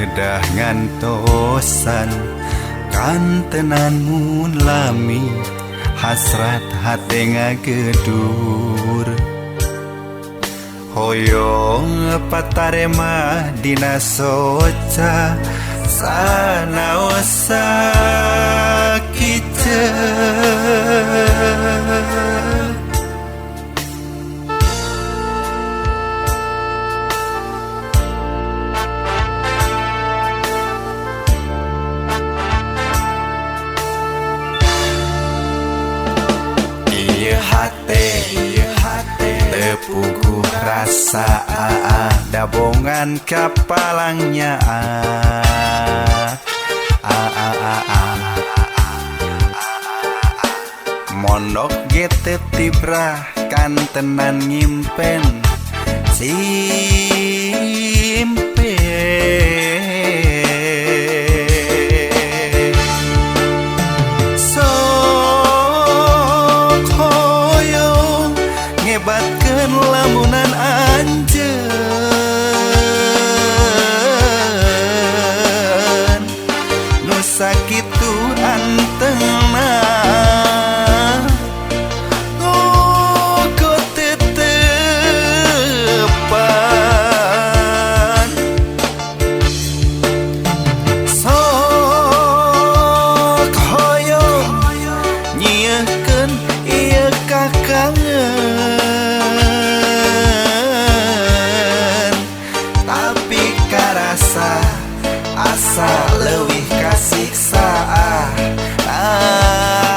kedah ngantosan kantenan mun lami hasrat hate ngagedur hoyong patarema dina soca sanaosa kita tepuguh rasa dabongan kapalangnya mondok gete tibrah kantenan ngimpen simpe sok hoyong ngebatkeun lamunan anjeun nu sakitu antengna asa leuwih kasiksa alasa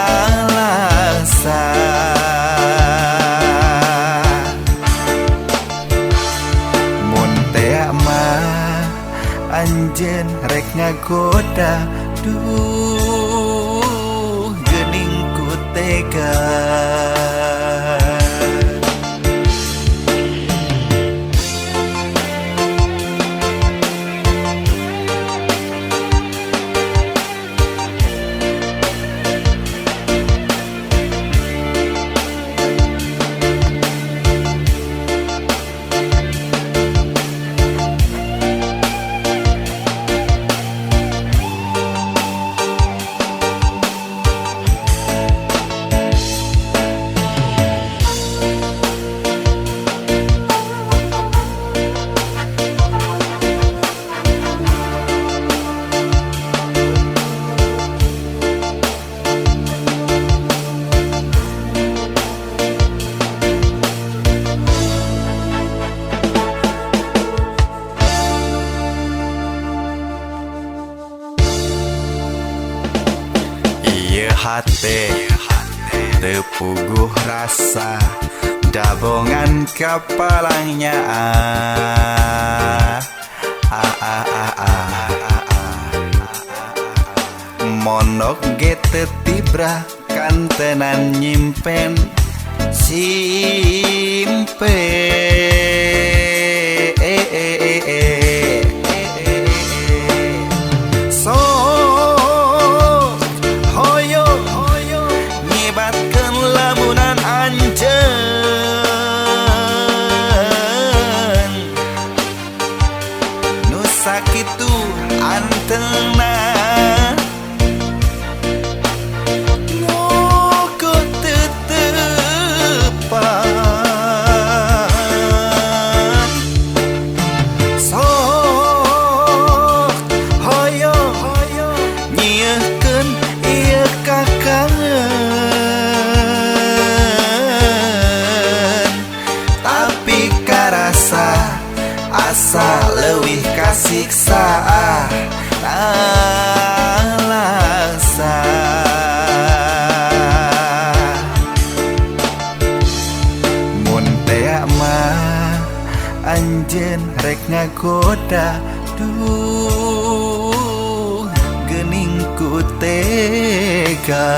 mun teh mah anjeun rek ngagoda duh geuning ku tega hate tepuguh rasa dabongan kapalangnya mondok gete tibrah kantenan nyimpen simpe sakitu antena ngoko tetepan sok hoyong nyiekeun ieu kakangen tapi karasa asa leuwih kasiksa alasa mun teh mah anjeun rek ngagoda duh geuning ku tega